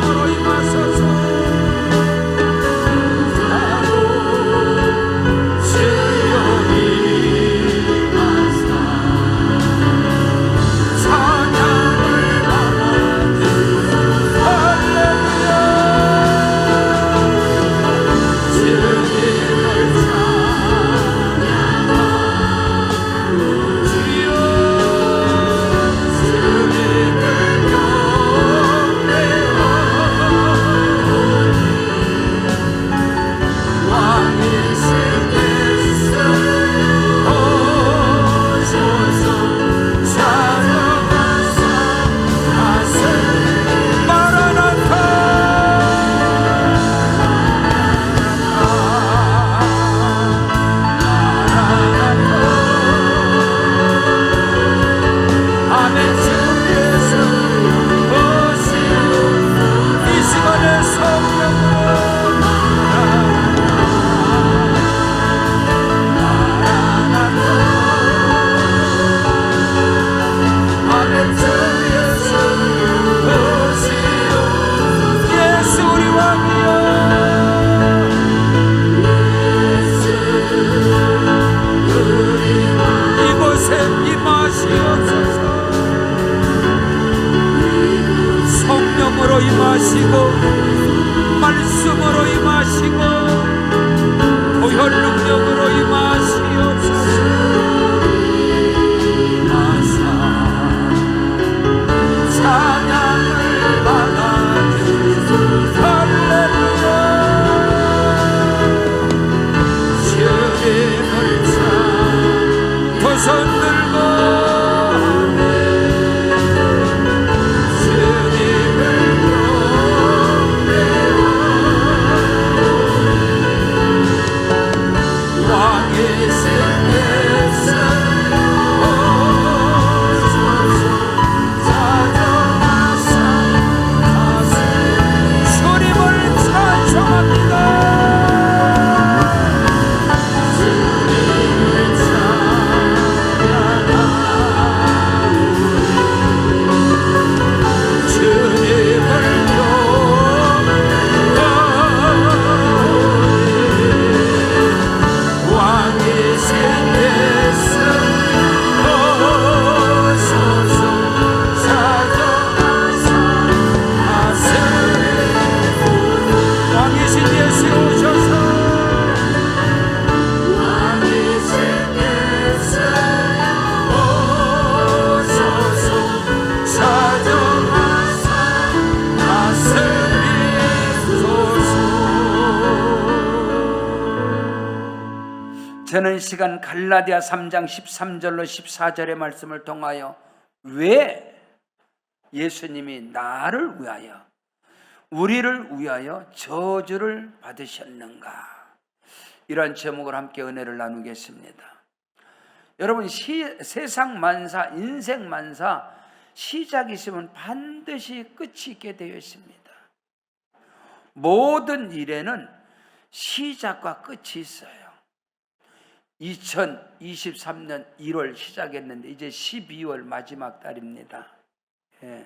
성령으로 임하소서. 성령으로 임하시고 말씀으로 임하시고 보혈 능력으로 임하시옵소서. 찬양을 받아주소서. 할렐루야. 주님을 찬 두 손 들고 저는 이 시간 갈라디아 3장 13절로 14절의 말씀을 통하여 왜 예수님이 나를 위하여 우리를 위하여 저주를 받으셨는가, 이러한 제목을 함께 은혜를 나누겠습니다. 여러분, 세상 만사, 인생 만사 시작이 있으면 반드시 끝이 있게 되어 있습니다. 모든 일에는 시작과 끝이 있어요. 2023년 1월 시작했는데 이제 12월 마지막 달입니다. 예.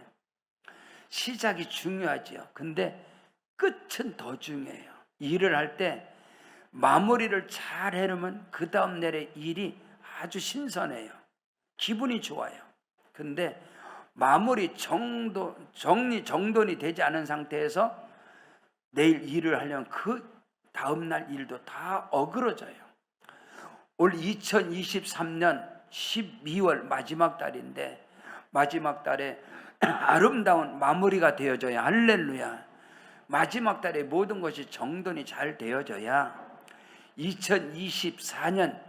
시작이 중요하죠. 근데 끝은 더 중요해요. 일을 할 때 마무리를 잘 해놓으면 그 다음 날의 일이 아주 신선해요. 기분이 좋아요. 근데 마무리 정돈이 되지 않은 상태에서 내일 일을 하려면 그 다음 날 일도 다 어그러져요. 올 2023년 12월 마지막 달인데 마지막 달에 아름다운 마무리가 되어져야, 할렐루야, 마지막 달에 모든 것이 정돈이 잘 되어져야 2024년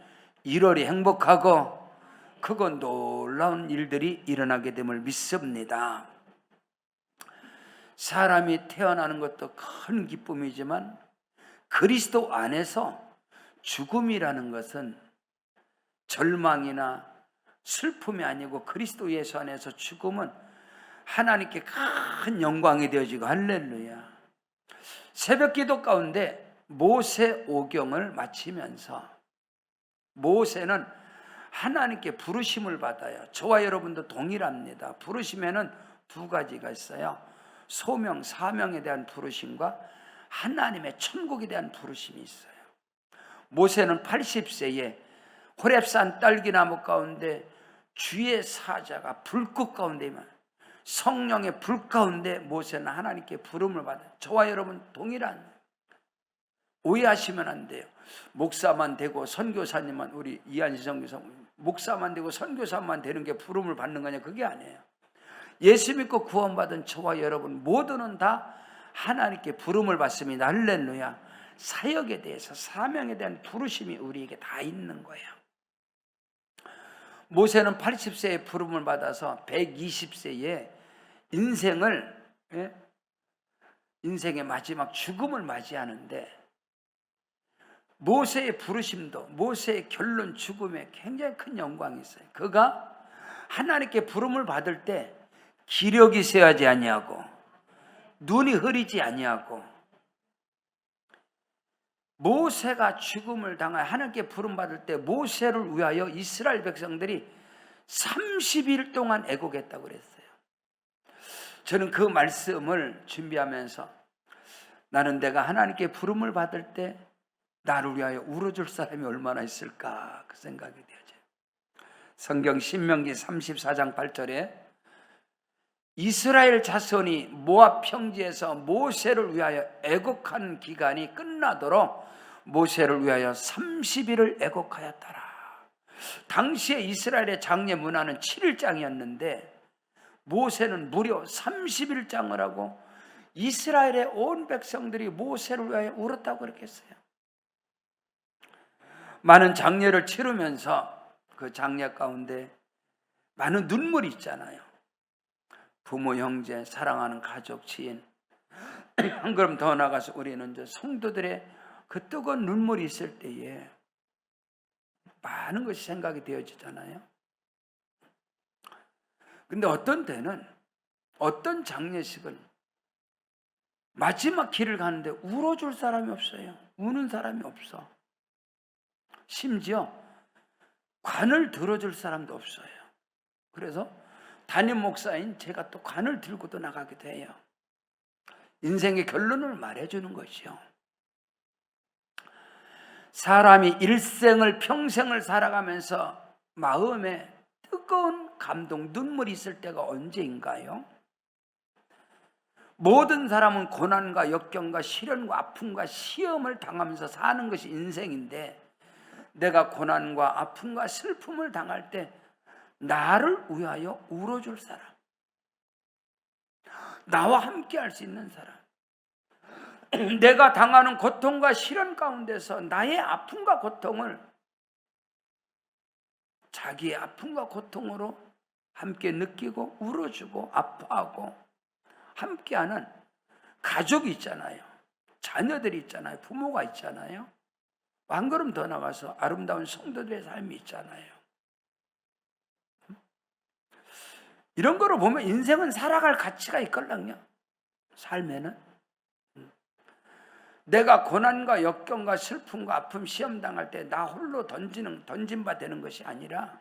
1월이 행복하고 크고 놀라운 일들이 일어나게 됨을 믿습니다. 사람이 태어나는 것도 큰 기쁨이지만 그리스도 안에서 죽음이라는 것은 절망이나 슬픔이 아니고 그리스도 예수 안에서 죽음은 하나님께 큰 영광이 되어지고, 할렐루야. 새벽 기도 가운데 모세 오경을 마치면서, 모세는 하나님께 부르심을 받아요. 저와 여러분도 동일합니다. 부르심에는 두 가지가 있어요. 소명, 사명에 대한 부르심과 하나님의 천국에 대한 부르심이 있어요. 모세는 80세에 호렙산 딸기나무 가운데 주의 사자가 불꽃 가운데만, 성령의 불 가운데 모세는 하나님께 부름을 받아요. 저와 여러분 동일한, 오해하시면 안 돼요. 목사만 되고 선교사님만, 우리 이한시 선교사 목사만 되고 선교사만 되는 게 부름을 받는 거냐? 그게 아니에요. 예수 믿고 구원받은 저와 여러분 모두는 다 하나님께 부름을 받습니다. 할렐루야. 사역에 대해서, 사명에 대한 부르심이 우리에게 다 있는 거예요. 모세는 80세에 부름을 받아서 120세에 인생의 마지막 죽음을 맞이하는데, 모세의 부르심도, 모세의 결론 죽음에 굉장히 큰 영광이 있어요. 그가 하나님께 부름을 받을 때 기력이 쇠하지 아니하고 눈이 흐리지 아니하고, 모세가 죽음을 당하여 하나님께 부름 받을 때 모세를 위하여 이스라엘 백성들이 30일 동안 애곡했다고 그랬어요. 저는 그 말씀을 준비하면서 나는 내가 하나님께 부름을 받을 때 나를 위하여 울어줄 사람이 얼마나 있을까, 그 생각이 되어져요. 성경 신명기 34장 8절에 이스라엘 자손이 모압 평지에서 모세를 위하여 애곡한 기간이 끝나도록 모세를 위하여 30일을 애곡하였더라. 당시에 이스라엘의 장례 문화는 7일장이었는데 모세는 무려 30일장을 하고 이스라엘의 온 백성들이 모세를 위하여 울었다고 그렇게 했어요. 많은 장례를 치르면서 그 장례 가운데 많은 눈물이 있잖아요. 부모, 형제, 사랑하는 가족, 지인. 한 걸음 더 나가서 우리는 이제 성도들의 그 뜨거운 눈물이 있을 때에 많은 것이 생각이 되어지잖아요. 근데 어떤 때는, 어떤 장례식은 마지막 길을 가는데 울어줄 사람이 없어요. 우는 사람이 없어. 심지어 관을 들어줄 사람도 없어요. 그래서 담임 목사인 제가 또 관을 들고도 나가기도 해요. 인생의 결론을 말해주는 것이요. 사람이 일생을, 평생을 살아가면서 마음에 뜨거운 감동, 눈물이 있을 때가 언제인가요? 모든 사람은 고난과 역경과 시련과 아픔과 시험을 당하면서 사는 것이 인생인데, 내가 고난과 아픔과 슬픔을 당할 때 나를 위하여 울어줄 사람, 나와 함께 할 수 있는 사람, 내가 당하는 고통과 시련 가운데서 나의 아픔과 고통을 자기의 아픔과 고통으로 함께 느끼고 울어주고 아파하고 함께하는 가족이 있잖아요. 자녀들이 있잖아요. 부모가 있잖아요. 한 걸음 더 나가서 아름다운 성도들의 삶이 있잖아요. 이런 거로 보면 인생은 살아갈 가치가 있걸랑요. 삶에는 내가 고난과 역경과 슬픔과 아픔, 시험 당할 때 나 홀로 던진 바 되는 것이 아니라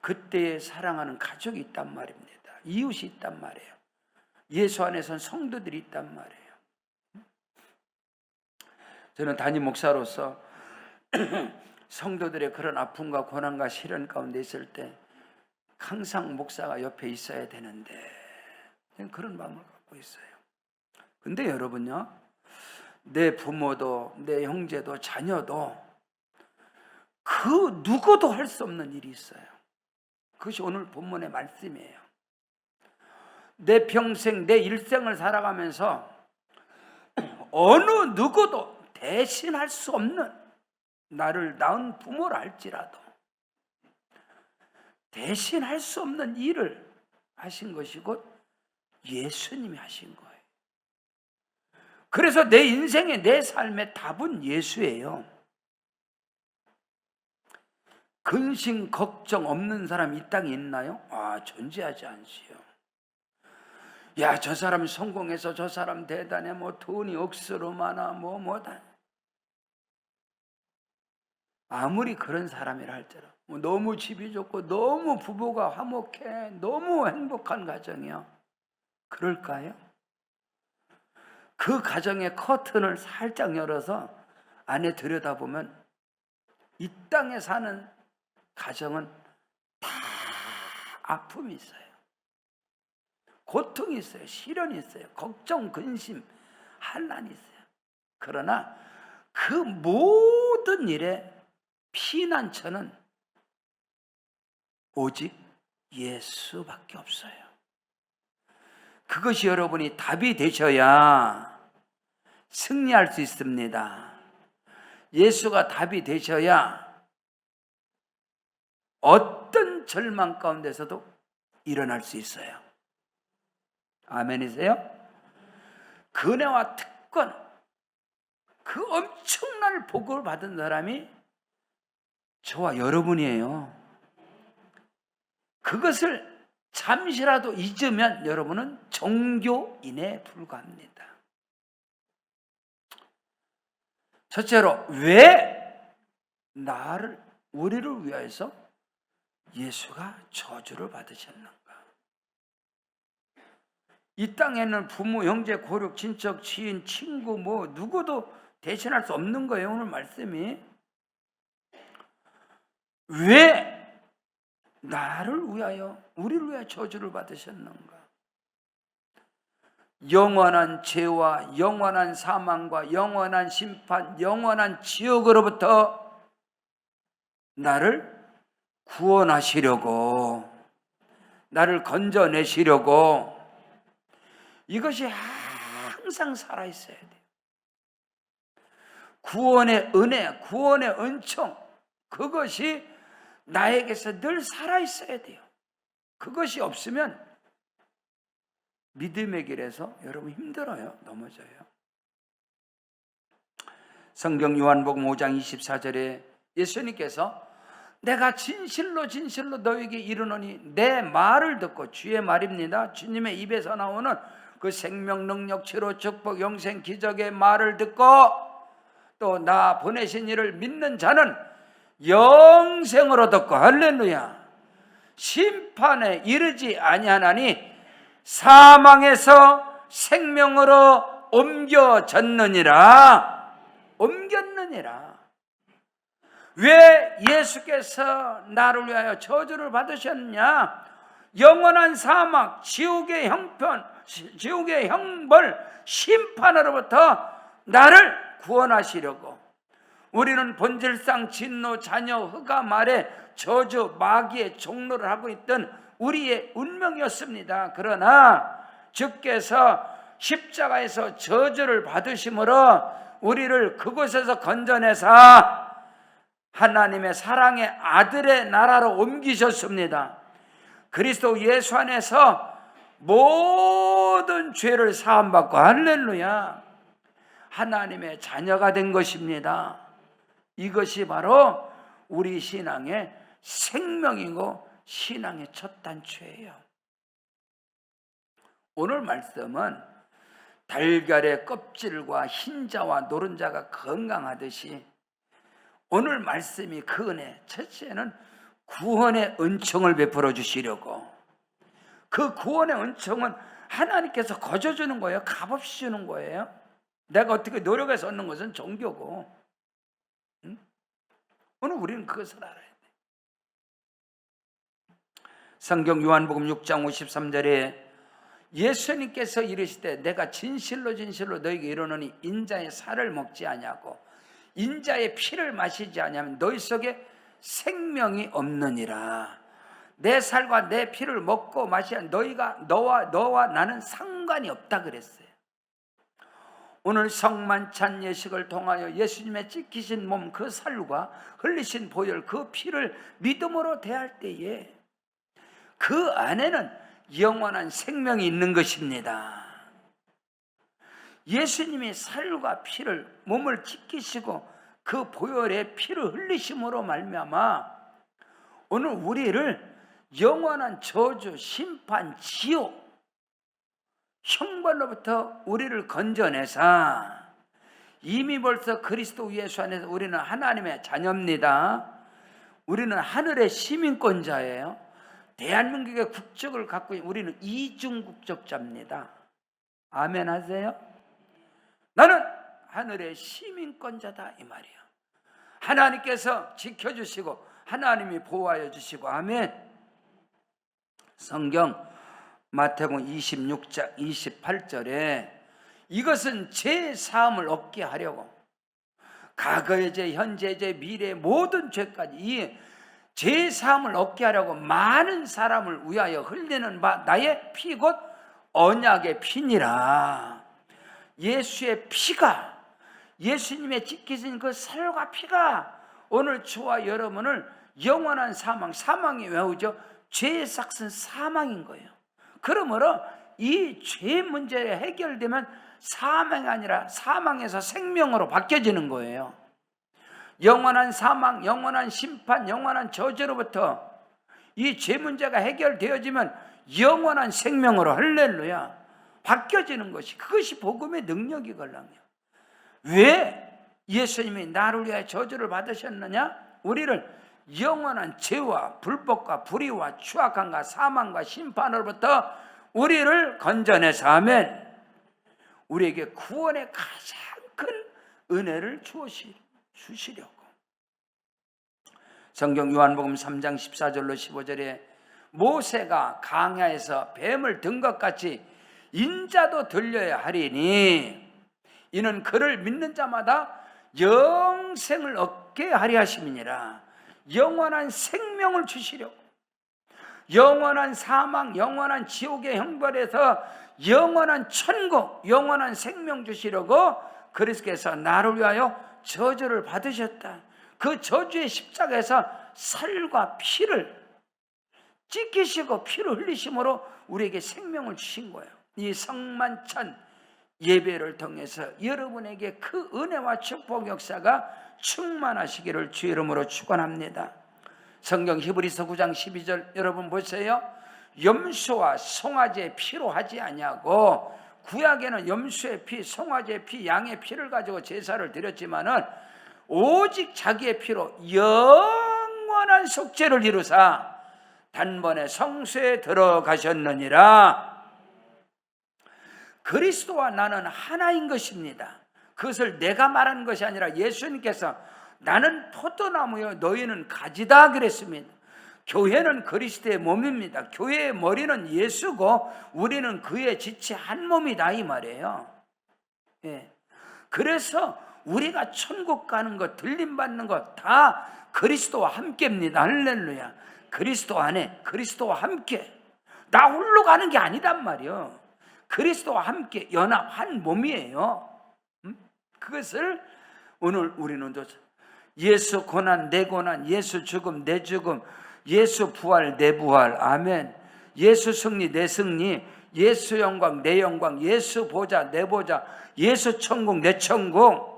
그때에 사랑하는 가족이 있단 말입니다. 이웃이 있단 말이에요. 예수 안에선 성도들이 있단 말이에요. 저는 담임 목사로서 성도들의 그런 아픔과 고난과 시련 가운데 있을 때 항상 목사가 옆에 있어야 되는데, 그런 마음을 갖고 있어요. 근데 여러분요, 내 부모도 내 형제도 자녀도 그 누구도 할 수 없는 일이 있어요. 그것이 오늘 본문의 말씀이에요. 내 평생, 내 일생을 살아가면서 어느 누구도 대신할 수 없는, 나를 낳은 부모라 할지라도 대신할 수 없는 일을 하신 것이 곧 예수님이 하신 거예요. 그래서 내 인생의, 내 삶의 답은 예수예요. 근심 걱정 없는 사람이 이 땅에 있나요? 존재하지 않지요. 야, 저 사람 성공해서 저 사람 대단해, 뭐 돈이 억수로 많아, 뭐다. 아무리 그런 사람이라 할지라도 너무 집이 좋고 너무 부부가 화목해, 너무 행복한 가정이야. 그럴까요? 그 가정의 커튼을 살짝 열어서 안에 들여다보면 이 땅에 사는 가정은 다 아픔이 있어요. 고통이 있어요. 시련이 있어요. 걱정, 근심, 환난이 있어요. 그러나 그 모든 일에 피난처는 오직 예수밖에 없어요. 그것이 여러분이 답이 되셔야 승리할 수 있습니다. 예수가 답이 되셔야 어떤 절망 가운데서도 일어날 수 있어요. 아멘이세요? 근혜와 특권, 그 엄청난 복을 받은 사람이 저와 여러분이에요. 그것을 잠시라도 잊으면 여러분은 종교인에 불과합니다. 첫째로, 왜 우리를 위하여서 예수가 저주를 받으셨는가? 이 땅에는 부모, 형제, 고륙, 친척, 지인, 친구 누구도 대신할 수 없는 거예요. 오늘 말씀이. 왜 나를 위하여, 우리를 위하여 저주를 받으셨는가? 영원한 죄와 영원한 사망과 영원한 심판, 영원한 지옥으로부터 나를 구원하시려고, 나를 건져내시려고, 이것이 항상 살아있어야 돼요. 구원의 은혜, 구원의 은총, 그것이 나에게서 늘 살아있어야 돼요. 그것이 없으면 믿음의 길에서 여러분 힘들어요. 넘어져요. 성경 요한복음 5장 24절에 예수님께서 내가 진실로 진실로 너에게 이르노니 내 말을 듣고, 주의 말입니다. 주님의 입에서 나오는 그 생명, 능력, 치료, 축복, 영생, 기적의 말을 듣고 또 나 보내신 이를 믿는 자는 영생으로 듣고, 할렐루야, 심판에 이르지 아니하나니 사망에서 생명으로 옮겨졌느니라. 옮겼느니라. 왜 예수께서 나를 위하여 저주를 받으셨냐? 영원한 사막, 지옥의 형편, 지옥의 형벌, 심판으로부터 나를 구원하시려고. 우리는 본질상 진노, 잔여, 흑암 아래 저주, 마귀의 종로를 하고 있던 우리의 운명이었습니다. 그러나 주께서 십자가에서 저주를 받으심으로 우리를 그곳에서 건져내사 하나님의 사랑의 아들의 나라로 옮기셨습니다. 그리스도 예수 안에서 모든 죄를 사함받고, 할렐루야, 하나님의 자녀가 된 것입니다. 이것이 바로 우리 신앙의 생명이고 신앙의 첫 단추예요. 오늘 말씀은 달걀의 껍질과 흰자와 노른자가 건강하듯이 오늘 말씀이 그 은혜, 첫째는 구원의 은총을 베풀어 주시려고. 그 구원의 은총은 하나님께서 거저주는 거예요. 값없이 주는 거예요. 내가 어떻게 노력해서 얻는 것은 종교고. 오늘 우리는 그것을 알아야 돼. 성경 요한복음 6장 53절에 예수님께서 이르시되 내가 진실로 진실로 너희에게 이르노니 인자의 살을 먹지 아니하고 인자의 피를 마시지 아니하면 너희 속에 생명이 없느니라. 내 살과 내 피를 먹고 마시면 너와 나는 상관이 없다 그랬어요. 오늘 성만찬 예식을 통하여 예수님의 찢기신 몸, 그 살과 흘리신 보혈, 그 피를 믿음으로 대할 때에 그 안에는 영원한 생명이 있는 것입니다. 예수님이 살과 피를, 몸을 찢기시고 그 보혈의 피를 흘리심으로 말미암아 오늘 우리를 영원한 저주, 심판, 지옥, 형벌로부터 우리를 건져내사 이미 벌써 그리스도 예수 안에서 우리는 하나님의 자녀입니다. 우리는 하늘의 시민권자예요. 대한민국의 국적을 갖고 우리는 이중국적자입니다. 아멘 하세요? 나는 하늘의 시민권자다 이 말이에요. 하나님께서 지켜주시고 하나님이 보호하여 주시고. 아멘. 성경 마태복음 26장 28절에 이것은 제 사함을 얻게 하려고 과거의 죄, 현재의 죄, 미래의 모든 죄까지 이 제 사함을 얻게 하려고 많은 사람을 위하여 흘리는 바 나의 피 곧 언약의 피니라. 예수의 피가, 예수님의 지키신 그 살과 피가 오늘 저와 여러분을 영원한 사망, 사망이 왜 오죠? 죄의 삭은 사망인 거예요. 그러므로 이 죄 문제가 해결되면 사망이 아니라 사망에서 생명으로 바뀌어지는 거예요. 영원한 사망, 영원한 심판, 영원한 저주로부터 이 죄 문제가 해결되어지면 영원한 생명으로, 할렐루야, 바뀌어지는 것이, 그것이 복음의 능력이걸랑요. 왜 예수님이 나를 위하여 저주를 받으셨느냐? 우리를 영원한 죄와 불법과 불의와 추악함과 사망과 심판으로부터 우리를 건져내서, 아멘, 우리에게 구원의 가장 큰 은혜를 주시려고. 성경 요한복음 3장 14절로 15절에 모세가 강야에서 뱀을 든 것 같이 인자도 들려야 하리니 이는 그를 믿는 자마다 영생을 얻게 하리 하심이니라. 영원한 생명을 주시려고, 영원한 사망, 영원한 지옥의 형벌에서 영원한 천국, 영원한 생명 주시려고 그리스도께서 나를 위하여 저주를 받으셨다. 그 저주의 십자가에서 살과 피를 찢기시고 피를 흘리심으로 우리에게 생명을 주신 거예요. 이 성만찬 예배를 통해서 여러분에게 그 은혜와 축복 역사가 충만하시기를 주 이름으로 축원합니다. 성경 히브리서 9장 12절 여러분 보세요. 염소와 송아지의 피로 하지 아니하고, 구약에는 염소의 피, 송아지의 피, 양의 피를 가지고 제사를 드렸지만은 오직 자기의 피로 영원한 속죄를 이루사 단번에 성소에 들어가셨느니라. 그리스도와 나는 하나인 것입니다. 그것을 내가 말하는 것이 아니라 예수님께서 나는 포도나무요 너희는 가지다 그랬습니다. 교회는 그리스도의 몸입니다. 교회의 머리는 예수고 우리는 그의 지체 한 몸이다 이 말이에요. 예. 그래서 우리가 천국 가는 것, 들림받는 것 다 그리스도와 함께입니다. 할렐루야. 그리스도 안에, 그리스도와 함께. 나 홀로 가는 게 아니란 말이에요. 그리스도와 함께 연합 한 몸이에요. 그것을 오늘 우리는 예수 고난 내 고난, 예수 죽음 내 죽음, 예수 부활 내 부활, 아멘. 예수 승리 내 승리, 예수 영광 내 영광, 예수 보좌 내 보좌, 예수 천국 내 천국.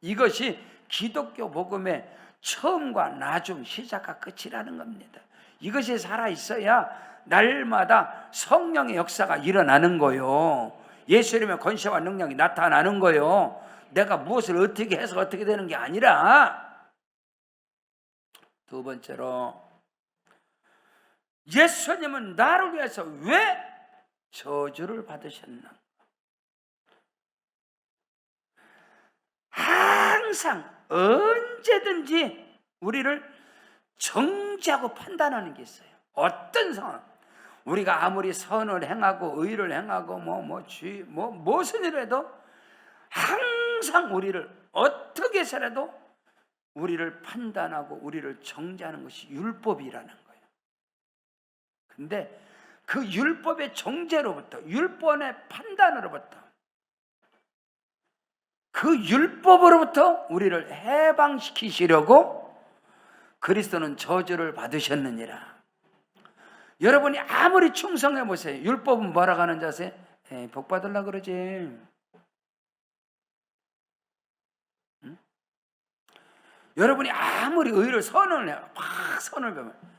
이것이 기독교 복음의 처음과 나중, 시작과 끝이라는 겁니다. 이것이 살아있어야 날마다 성령의 역사가 일어나는 거요. 예수님의 권세와 능력이 나타나는 거요. 내가 무엇을 어떻게 해서 어떻게 되는 게 아니라. 두 번째로, 예수님은 나를 위해서 왜 저주를 받으셨나? 항상 언제든지 우리를 정죄하고 판단하는 게 있어요. 어떤 상황, 우리가 아무리 선을 행하고 의를 행하고 무슨 일 해도 항상 우리를 어떻게 해서라도 우리를 판단하고 우리를 정죄하는 것이 율법이라는 거예요. 근데 그 율법의 정죄로부터, 율법의 판단으로부터, 그 율법으로부터 우리를 해방시키시려고 그리스도는 저주를 받으셨느니라. 여러분이 아무리 충성해 보세요. 율법은 뭐라고 하는지 아세요? 복 받으려고 그러지. 응? 여러분이 아무리 의를 선을 해, 막 선을 배우면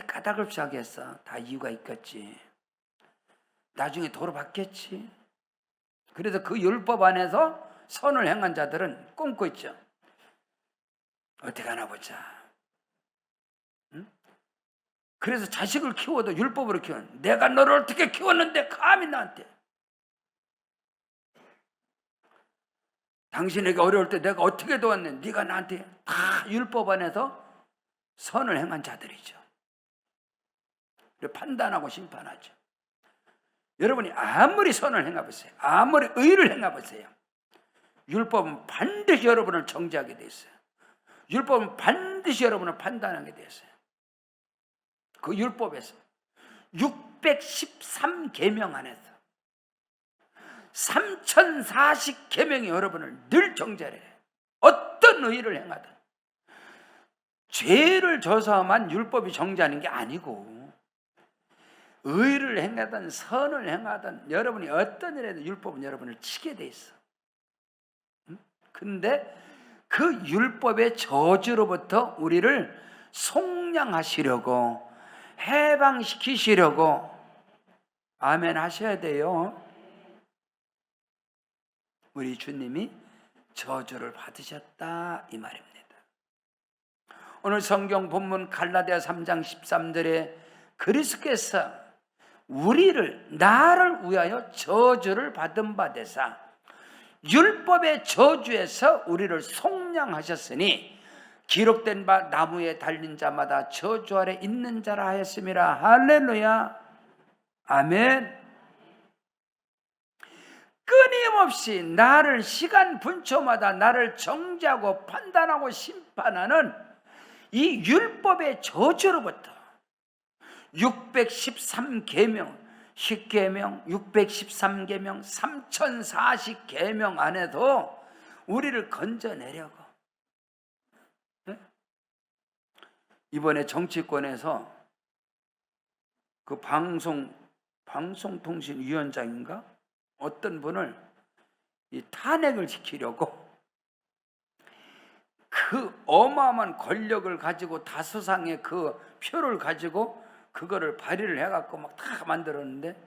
까닭없이 하겠어. 다 이유가 있겠지. 나중에 도로 받겠지. 그래서 그 율법 안에서 선을 행한 자들은 꿈고 있죠. 어떻게 하나 보자. 응? 그래서 자식을 키워도 율법으로 키우는, 내가 너를 어떻게 키웠는데 감히 나한테, 당신에게 어려울 때 내가 어떻게 도왔는데 네가 나한테, 다 율법 안에서 선을 행한 자들이죠. 판단하고 심판하죠. 여러분이 아무리 선을 행해보세요, 아무리 의를 행해보세요, 율법은 반드시 여러분을 정죄하게 돼 있어요. 율법은 반드시 여러분을 판단하게 돼 있어요. 그 율법에서 613계명 안에서 3040계명이 여러분을 늘 정죄를 해요. 어떤 의를 행하든. 죄를 져서만 율법이 정죄하는 게 아니고, 의를 행하든 선을 행하든 여러분이 어떤 일에도 율법은 여러분을 치게 돼 있어. 근데 그 율법의 저주로부터 우리를 속량하시려고, 해방시키시려고, 아멘 하셔야 돼요. 우리 주님이 저주를 받으셨다 이 말입니다. 오늘 성경 본문 갈라디아 3장 13절에 그리스도께서 나를 위하여 저주를 받은 바 되사 율법의 저주에서 우리를 속량하셨으니 기록된 바 나무에 달린 자마다 저주 아래 있는 자라 하였음이라. 할렐루야, 아멘. 끊임없이 나를 시간 분초마다 나를 정죄하고 판단하고 심판하는 이 율법의 저주로부터 613계명, 10계명, 613계명, 3040계명 안에도 우리를 건져내려고. 이번에 정치권에서 그 방송통신위원장인가 어떤 분을 이 탄핵을 시키려고 그 어마어마한 권력을 가지고 다수상의 그 표를 가지고 그거를 발의를 해갖고 막 다 만들었는데,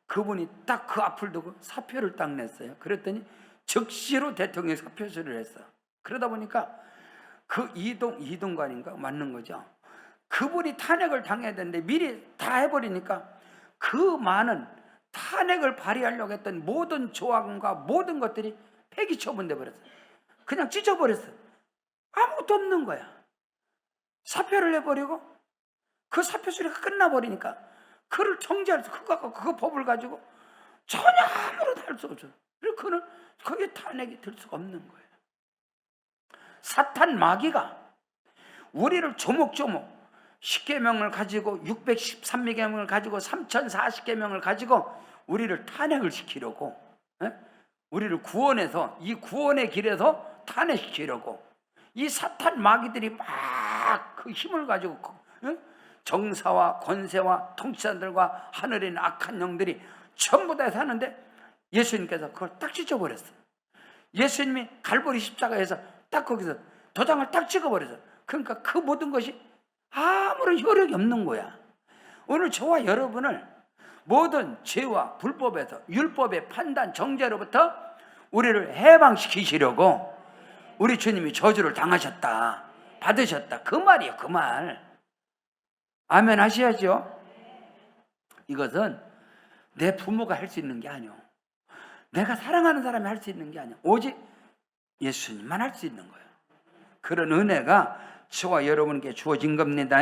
그분이 딱 그 앞을 두고 사표를 딱 냈어요. 그랬더니 즉시로 대통령이 사표 처리를 했어. 그러다 보니까 그 이동관인가 맞는 거죠. 그분이 탄핵을 당해야 되는데 미리 다 해버리니까 그 많은 탄핵을 발의하려고 했던 모든 조항과 모든 것들이 폐기 처분돼 버렸어요. 그냥 찢어버렸어요. 아무것도 없는 거야. 사표를 내버리고 그 사표 수리가 끝나버리니까 그를 정죄할 수, 그 법을 가지고 전혀 아무것도 할 수 없어요. 그리고 그는 거기에 탄핵이 될 수가 없는 거예요. 사탄 마귀가 우리를 조목조목 10계명을 가지고 613계명을 가지고 3040계명을 가지고 우리를 탄핵을 시키려고, 우리를 구원해서 이 구원의 길에서 탄핵시키려고 이 사탄 마귀들이 막 그 힘을 가지고 정사와 권세와 통치자들과 하늘에 있는 악한 영들이 전부 다 사는데 예수님께서 그걸 딱 찢어버렸어요. 예수님이 갈보리 십자가에서 딱 거기서 도장을 딱 찍어버렸어요. 그러니까 그 모든 것이 아무런 효력이 없는 거야. 오늘 저와 여러분을 모든 죄와 불법에서 율법의 판단 정죄로부터 우리를 해방시키시려고 우리 주님이 저주를 당하셨다, 받으셨다, 그 말이에요. 그 말. 아멘 하셔야죠. 이것은 내 부모가 할 수 있는 게 아니오, 내가 사랑하는 사람이 할 수 있는 게 아니오, 오직 예수님만 할 수 있는 거예요. 그런 은혜가 저와 여러분께 주어진 겁니다.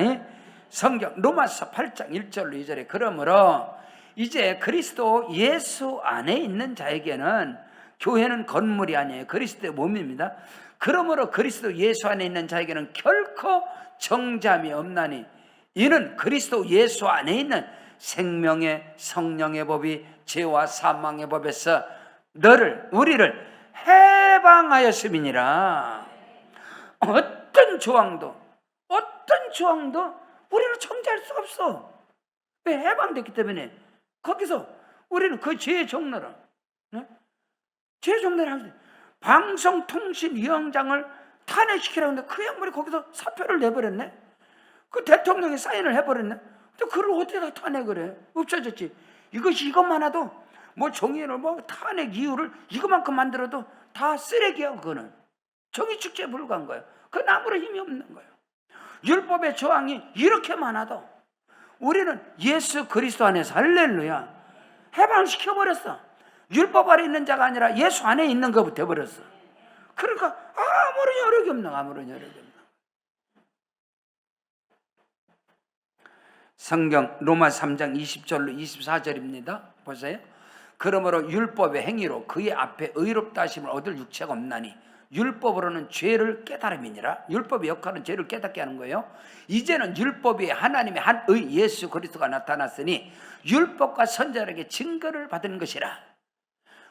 성경 로마서 8장 1절로 2절에 그러므로 이제 그리스도 예수 안에 있는 자에게는, 교회는 건물이 아니에요, 그리스도의 몸입니다. 그러므로 그리스도 예수 안에 있는 자에게는 결코 정죄함이 없나니 이는 그리스도 예수 안에 있는 생명의 성령의 법이 죄와 사망의 법에서 우리를 해방하였음이니라. 어떤 조항도 우리를 정죄할 수 없어. 왜? 해방됐기 때문에. 거기서 우리는 그 죄의 종로를, 죄의 종로를 하는데 방송통신위원장을 탄핵시키라고 했는데 그 양반이 거기서 사표를 내버렸네. 그 대통령이 사인을 해버렸네. 근데 그걸 어디다 탄핵을 해? 없어졌지. 이것만 하도 뭐 정의를 뭐 탄핵 이유를 이것만큼 만들어도 다 쓰레기야. 그거는 정의 축제에 불과한 거예요. 그건 아무런 힘이 없는 거예요. 율법의 조항이 이렇게 많아도 우리는 예수 그리스도 안에서, 할렐루야, 해방시켜버렸어. 율법 아래 있는 자가 아니라 예수 안에 있는 것부터 되어버렸어. 그러니까 아무런 여력이 없는, 아무런 여력이 없는. 성경 로마 3장 20절로 24절입니다. 보세요. 그러므로 율법의 행위로 그의 앞에 의롭다 하심을 얻을 육체가 없나니 율법으로는 죄를 깨달음이니라. 율법의 역할은 죄를 깨닫게 하는 거예요. 이제는 율법이 하나님의 한 의 예수 그리스도가 나타났으니 율법과 선지자에게 증거를 받은 것이라.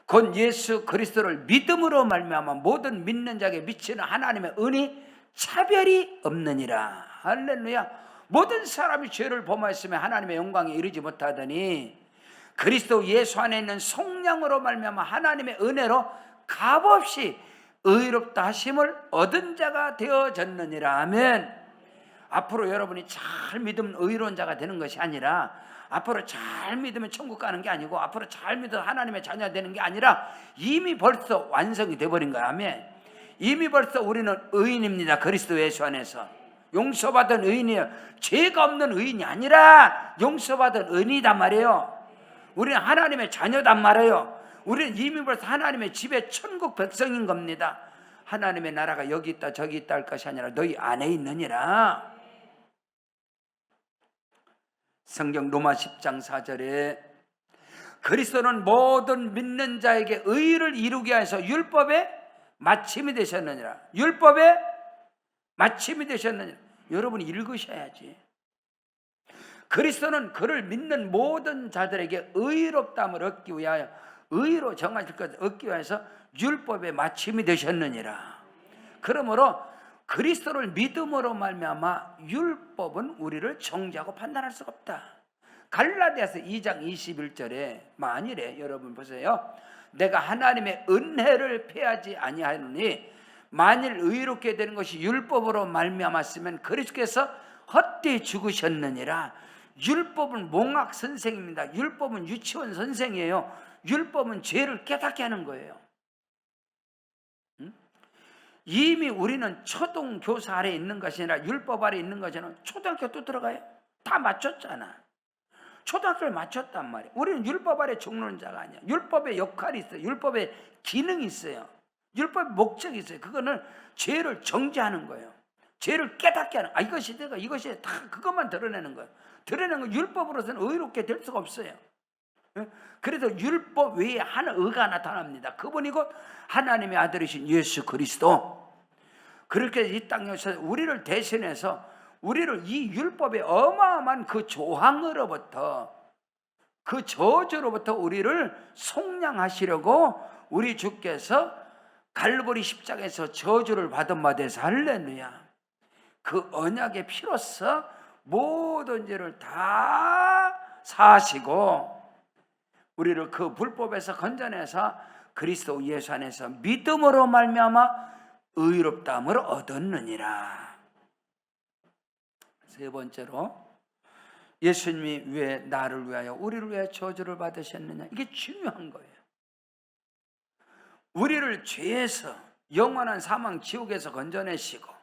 곧 예수 그리스도를 믿음으로 말미암아 모든 믿는 자에게 미치는 하나님의 은이 차별이 없느니라. 할렐루야. 모든 사람이 죄를 범하였으면 하나님의 영광에 이르지 못하더니 그리스도 예수 안에 있는 속량으로 말미암아 하나님의 은혜로 값없이 의롭다 하심을 얻은 자가 되어졌느니라. 아멘. 앞으로 여러분이 잘 믿으면 의로운 자가 되는 것이 아니라, 앞으로 잘 믿으면 천국 가는 게 아니고, 앞으로 잘 믿으면 하나님의 자녀가 되는 게 아니라 이미 벌써 완성이 되어버린 거야. 아멘. 이미 벌써 우리는 의인입니다. 그리스도 예수 안에서 용서받은 의인이에요. 죄가 없는 의인이 아니라 용서받은 의인이단 말이에요. 우리는 하나님의 자녀단 말이에요. 우리는 이미 벌써 하나님의 집에 천국 백성인 겁니다. 하나님의 나라가 여기 있다 저기 있다 할 것이 아니라 너희 안에 있느니라. 성경 로마 10장 4절에 그리스도는 모든 믿는 자에게 의를 이루게 하여서 율법의 마침이 되셨느니라. 율법의 마침이 되셨느니라. 여러분이 읽으셔야지. 그리스도는 그를 믿는 모든 자들에게 의롭다함을 얻기 위하여, 의로 정하실 것을 얻기 위해서 율법의 마침이 되셨느니라. 그러므로 그리스도를 믿음으로 말미암아 율법은 우리를 정죄하고 판단할 수가 없다. 갈라디아서 2장 21절에 만일에 여러분 보세요. 내가 하나님의 은혜를 패하지 아니하노니 만일 의롭게 되는 것이 율법으로 말미암았으면 그리스도께서 헛되이 죽으셨느니라. 율법은 몽학 선생입니다. 율법은 유치원 선생이에요. 율법은 죄를 깨닫게 하는 거예요. 이미 우리는 초등교사 아래 있는 것이 아니라 율법 아래 있는 것이 아니라 초등학교 또 들어가요. 다 맞췄잖아. 초등학교를 맞췄단 말이에요. 우리는 율법 아래 죽는 자가 아니야. 율법의 역할이 있어요. 율법의 기능이 있어요. 율법의 목적이 있어요. 그거는 죄를 정죄하는 거예요. 죄를 깨닫게 하는, 이것이 내가, 이것이 다 그것만 드러내는 거예요. 드러내는 건 율법으로서는 의롭게 될 수가 없어요. 그래서 율법 외에 한 의가 나타납니다. 그분이 곧 하나님의 아들이신 예수 그리스도. 그렇게 이 땅에서 우리를 대신해서 우리를 이 율법의 어마어마한 그 조항으로부터, 그 저주로부터 우리를 속량하시려고 우리 주께서 갈보리 십자가에서 저주를 받은 바 되서, 할렐루야. 그 언약의 피로써 모든 죄를 다 사하시고 우리를 그 불법에서 건져내서 그리스도 예수 안에서 믿음으로 말미암아 의롭다함을 얻었느니라. 세 번째로, 예수님이 왜 나를 위하여, 우리를 위하여 저주를 받으셨느냐. 이게 중요한 거예요. 우리를 죄에서, 영원한 사망 지옥에서 건져내시고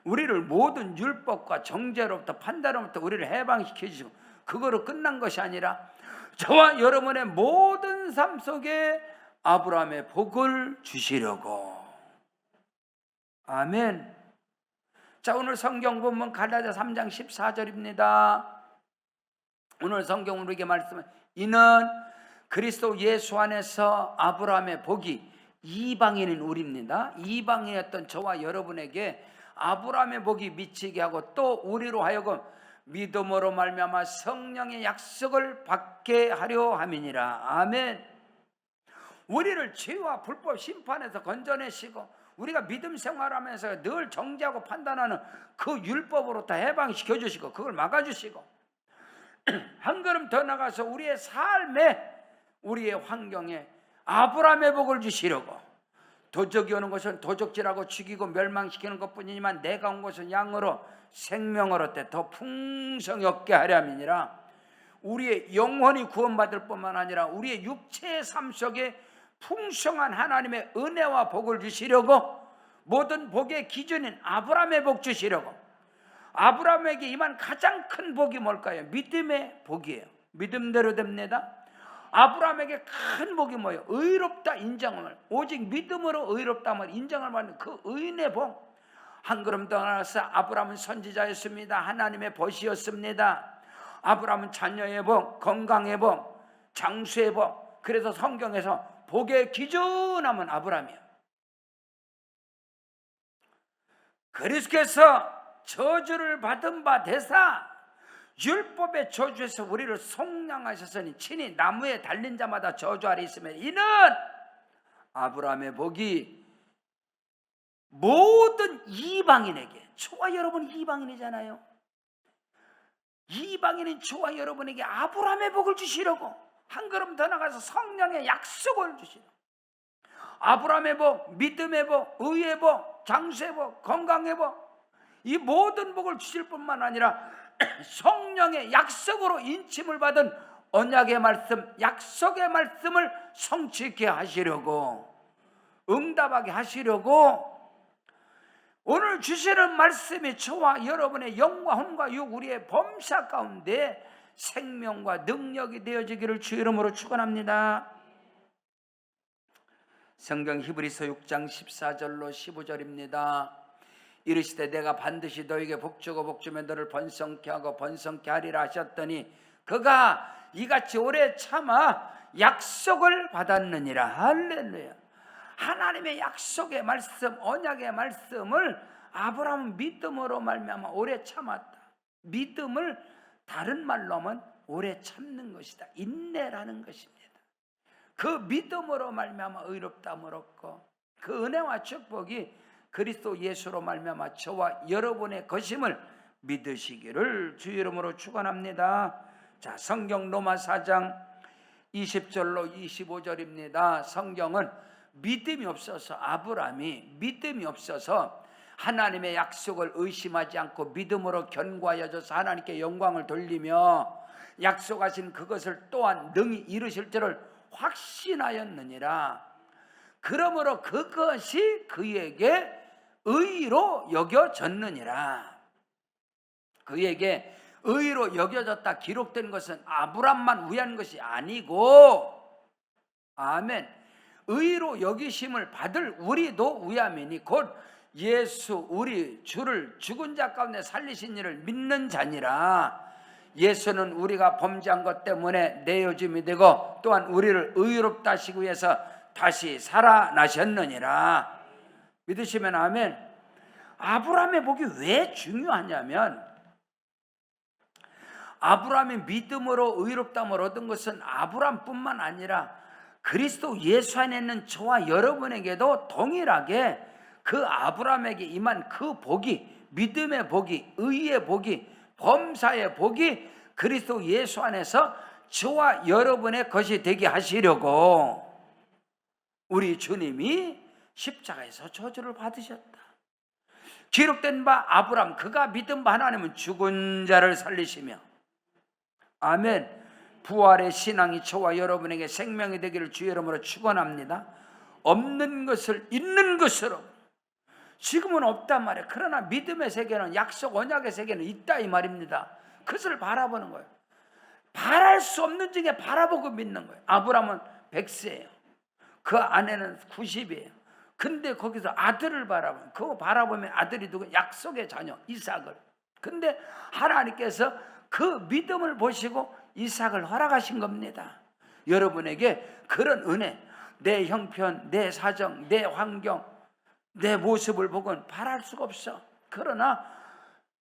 우리를 모든 율법과 정죄로부터, 판단으로부터 우리를 해방시켜 주시고, 그거로 끝난 것이 아니라 저와 여러분의 모든 삶 속에 아브라함의 복을 주시려고. 아멘. 자, 오늘 성경 본문 갈라디아 3장 14절입니다. 오늘 성경 우리에게 말씀은, 이는 그리스도 예수 안에서 아브라함의 복이, 이방인인 우리입니다. 이방인이었던 저와 여러분에게 아브라함의 복이 미치게 하고 또 우리로 하여금 믿음으로 말미암아 성령의 약속을 받게 하려 함이니라. 아멘. 우리를 죄와 불법 심판에서 건져내시고 우리가 믿음 생활하면서 늘 정죄하고 판단하는 그 율법으로부터 해방시켜 주시고 그걸 막아주시고 한 걸음 더 나가서 우리의 삶에, 우리의 환경에 아브라함의 복을 주시려고. 도적이 오는 것은 도적질하고 죽이고 멸망시키는 것뿐이지만 내가 온 것은 양으로 생명으로 때 더 풍성히 얻게 하려 함이니라. 우리의 영혼이 구원받을 뿐만 아니라 우리의 육체의 삶 속에 풍성한 하나님의 은혜와 복을 주시려고, 모든 복의 기준인 아브라함의 복 주시려고, 아브라함에게 임한 가장 큰 복이 뭘까요? 믿음의 복이에요. 믿음대로 됩니다. 아브라함에게 큰 복이 뭐예요? 의롭다 인정을, 오직 믿음으로 의롭다함을 인정을 받는 그 의인의 복. 한 걸음 더 나아가서 아브라함은 선지자였습니다. 하나님의 벗이었습니다. 아브라함은 자녀의 복, 건강의 복, 장수의 복. 그래서 성경에서 복의 기준하면 아브라함이에요. 그리스도께서 저주를 받은 바 되사 율법의 저주에서 우리를 속량하셨으니 친히 나무에 달린 자마다 저주 아래 있으면 이는 아브라함의 복이 모든 이방인에게, 저와 여러분 이방인이잖아요. 이방인인 저와 여러분에게 아브라함의 복을 주시려고 한 걸음 더 나가서 성령의 약속을 주시려고. 아브라함의 복, 믿음의 복, 의의 복, 장수의 복, 건강의 복, 이 모든 복을 주실 뿐만 아니라 성령의 약속으로 인침을 받은 언약의 말씀, 약속의 말씀을 성취케 하시려고, 응답하게 하시려고 오늘 주시는 말씀이 저와 여러분의 영과 혼과 육, 우리의 범사 가운데 생명과 능력이 되어지기를 주 이름으로 축원합니다. 성경 히브리서 6장 14절로 15절입니다. 이르시되 내가 반드시 너에게 복주고 복주면 너를 번성케 하고 번성케 하리라 하셨더니 그가 이같이 오래 참아 약속을 받았느니라. 할렐루야. 하나님의 약속의 말씀, 언약의 말씀을 아브라함은 믿음으로 말미암아 오래 참았다. 믿음을 다른 말로 하면 오래 참는 것이다. 인내라는 것입니다. 그 믿음으로 말미암아 의롭다함을 얻고 그 은혜와 축복이 그리스도 예수로 말미암아 저와 여러분의 것임을 믿으시기를 주 이름으로 축원합니다. 자, 성경 로마 4장 20절로 25절입니다. 성경은 믿음이 없어서, 아브라함이 믿음이 없어서 하나님의 약속을 의심하지 않고 믿음으로 견고하여져서 하나님께 영광을 돌리며 약속하신 그것을 또한 능히 이루실 줄을 확신하였느니라. 그러므로 그것이 그에게 의로 여겨졌느니라. 그에게 의로 여겨졌다 기록된 것은 아브라함만 위한 것이 아니고, 아멘, 의로 여기심을 받을 우리도 위함이니 곧 예수 우리 주를 죽은 자 가운데 살리신 이를 믿는 자니라. 예수는 우리가 범죄한 것 때문에 내어짐이 되고 또한 우리를 의롭다 하시기 위해서 다시 살아나셨느니라. 믿으시면 아멘. 아브라함의 복이 왜 중요하냐면, 아브라함이 믿음으로 의롭다함을 얻은 것은 아브라함뿐만 아니라 그리스도 예수 안에 있는 저와 여러분에게도 동일하게 그 아브라함에게 임한 그 복이, 믿음의 복이, 의의 복이, 범사의 복이 그리스도 예수 안에서 저와 여러분의 것이 되게 하시려고 우리 주님이 십자가에서 저주를 받으셨다. 기록된 바 아브라함, 그가 믿은 바 하나님은 죽은 자를 살리시며, 아멘, 부활의 신앙이 저와 여러분에게 생명이 되기를 주의 이름으로 축원합니다. 없는 것을 있는 것으로, 지금은 없단 말이에요. 그러나 믿음의 세계는, 약속 언약의 세계는 있다 이 말입니다. 그것을 바라보는 거예요. 바랄 수 없는 중에 바라보고 믿는 거예요. 아브라함은 100세예요. 그 아내는 90이에요. 근데 거기서 아들을 바라보면, 그거 바라보면 아들이 누구? 약속의 자녀 이삭을. 근데 하나님께서 그 믿음을 보시고 이삭을 허락하신 겁니다. 여러분에게 그런 은혜, 내 형편, 내 사정, 내 환경, 내 모습을 보고는 바랄 수가 없어. 그러나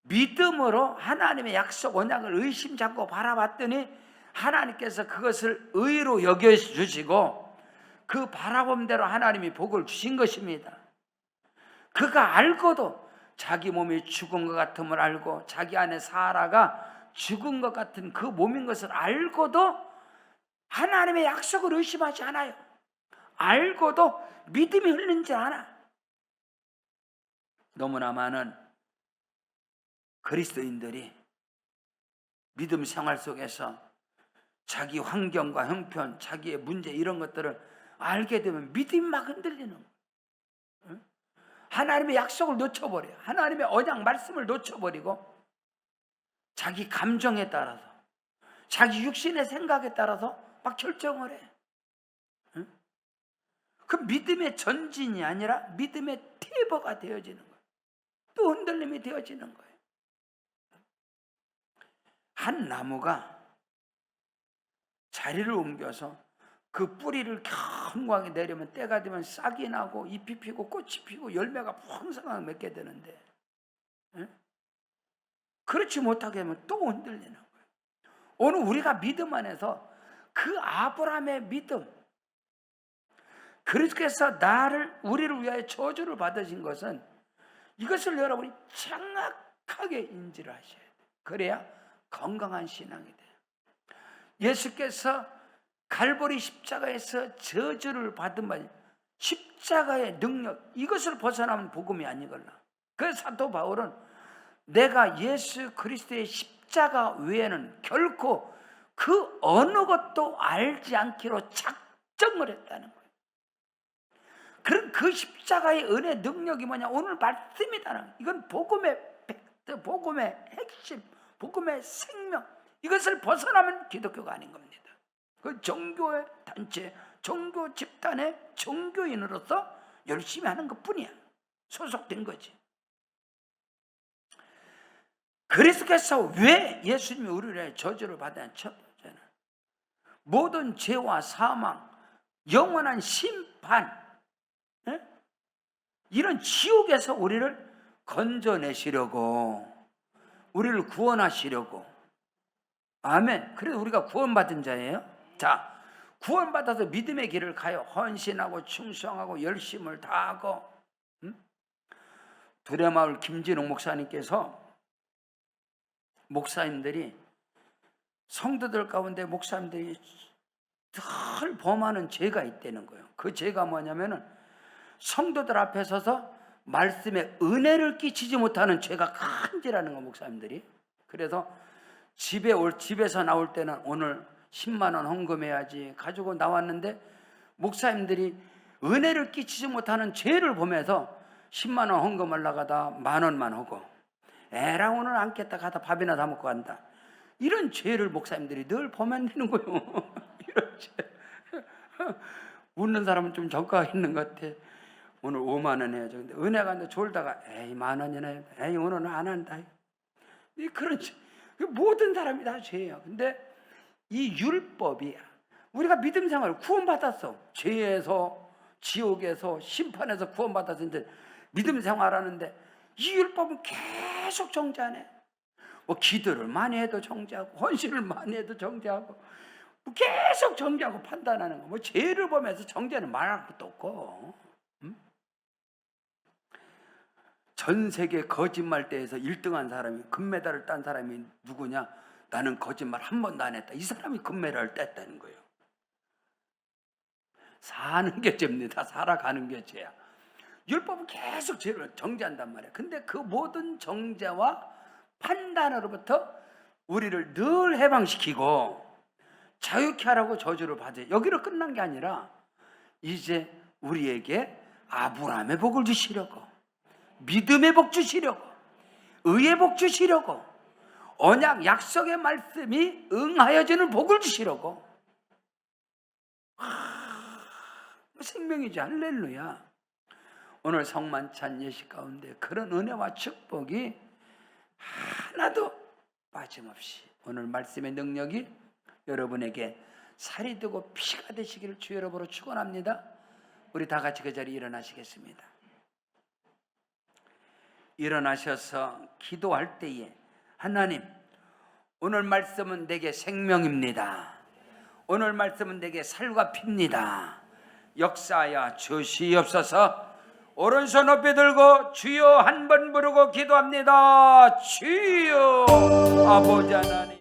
믿음으로 하나님의 약속 언약을 의심치 않고 바라봤더니 하나님께서 그것을 의로 여겨주시고 그 바라봄대로 하나님이 복을 주신 것입니다. 그가 알고도 자기 몸이 죽은 것 같음을 알고, 자기 안에 사라가 죽은 것 같은 그 몸인 것을 알고도 하나님의 약속을 의심하지 않아요. 알고도 믿음이 흐르지 않아. 너무나 많은 그리스도인들이 믿음 생활 속에서 자기 환경과 형편, 자기의 문제 이런 것들을 알게 되면 믿음이 막 흔들리는 거예요. 하나님의 약속을 놓쳐버려요. 하나님의 언약 말씀을 놓쳐버리고 자기 감정에 따라서, 자기 육신의 생각에 따라서 막 결정을 해. 응? 그 믿음의 전진이 아니라 믿음의 퇴보가 되어지는 거예요. 또 흔들림이 되어지는 거예요. 한 나무가 자리를 옮겨서 그 뿌리를 견고하게 내리면 때가 되면 싹이 나고 잎이 피고 꽃이 피고 열매가 풍성하게 맺게 되는데, 응? 그렇지 못하게 하면 또 흔들리는 거예요. 오늘 우리가 믿음 안에서 그 아브라함의 믿음, 그리스도께서 우리를 위하여 저주를 받으신 것은 이것을 여러분이 정확하게 인지를 하셔야 돼요. 그래야 건강한 신앙이 돼요. 예수께서 갈보리 십자가에서 저주를 받은 바, 십자가의 능력, 이것을 벗어나면 복음이 아니걸라. 그래서 사도 바울은 내가 예수 그리스도의 십자가 외에는 결코 그 어느 것도 알지 않기로 작정을 했다는 거예요. 그런 그 십자가의 은혜 능력이 뭐냐? 오늘 말씀이다. 이건 복음의 팩트, 복음의 핵심, 복음의 생명. 이것을 벗어나면 기독교가 아닌 겁니다. 그 종교의 단체, 종교 집단의 종교인으로서 열심히 하는 것뿐이야. 소속된 거지. 그리스도께서 왜 예수님이 우리를 저주를 받았냐? 첫 번째는 모든 죄와 사망, 영원한 심판, 이런 지옥에서 우리를 건져내시려고, 우리를 구원하시려고. 아멘. 그래서 우리가 구원받은 자예요. 자, 구원받아서 믿음의 길을 가요. 헌신하고 충성하고 열심을 다하고. 두레마을 김진웅 목사님께서, 목사님들이, 성도들 가운데 목사님들이 늘 범하는 죄가 있다는 거예요. 그 죄가 뭐냐면은 성도들 앞에 서서 말씀에 은혜를 끼치지 못하는 죄가 큰죄라는 거, 목사님들이. 그래서 집에서 나올 때는 오늘 10만 원 헌금해야지 가지고 나왔는데, 목사님들이 은혜를 끼치지 못하는 죄를 보면서 10만 원 헌금하려고 하다 10,000원만 하고, 에라 오늘 안겠다 가다 밥이나 다 먹고 간다. 이런 죄를 목사님들이 늘 보면 되는 거예요. 이런 죄. 웃는 사람은 좀 정가가 있는 것 같아. 오늘 5만 원 해야죠. 근데 은혜가 안 돼 졸다가 에이 10,000원이나 에이 오늘은 안 한다. 그런 죄. 모든 사람이 다 죄예요. 근데 이 율법이, 우리가 믿음 생활을 구원받았어. 죄에서, 지옥에서, 심판에서 구원받았는데 믿음 생활하는데 이 율법은 계속 정죄하네. 뭐 기도를 많이 해도 정죄하고, 헌신을 많이 해도 정죄하고, 뭐 계속 정죄하고 판단하는 거. 뭐 죄를 보면서 정죄는 말할 것도 없고. 전 세계 거짓말대에서 1등한 사람이, 금메달을 딴 사람이 누구냐? 나는 거짓말 한 번도 안 했다. 이 사람이 금메달을 땄다는 거예요. 사는 게 죄입니다. 살아가는 게 죄야. 율법은 계속 죄를 정죄한단 말이야. 근데 그 모든 정죄와 판단으로부터 우리를 늘 해방시키고 자유케 하라고 저주를 받아요. 여기로 끝난 게 아니라 이제 우리에게 아브라함의 복을 주시려고, 믿음의 복 주시려고, 의의 복 주시려고, 언약 약속의 말씀이 응하여지는 복을 주시려고. 생명이지. 할렐루야. 오늘 성만찬 예식 가운데 그런 은혜와 축복이 하나도 빠짐없이, 오늘 말씀의 능력이 여러분에게 살이 되고 피가 되시기를 주 여러분으로 축원합니다. 우리 다 같이 그 자리에 일어나시겠습니다. 일어나셔서 기도할 때에, 하나님, 오늘 말씀은 내게 생명입니다. 오늘 말씀은 내게 살과 피입니다. 역사하여 주시옵소서. 오른손 높이 들고 주여 한 번 부르고 기도합니다. 주여. 아버지 하나님.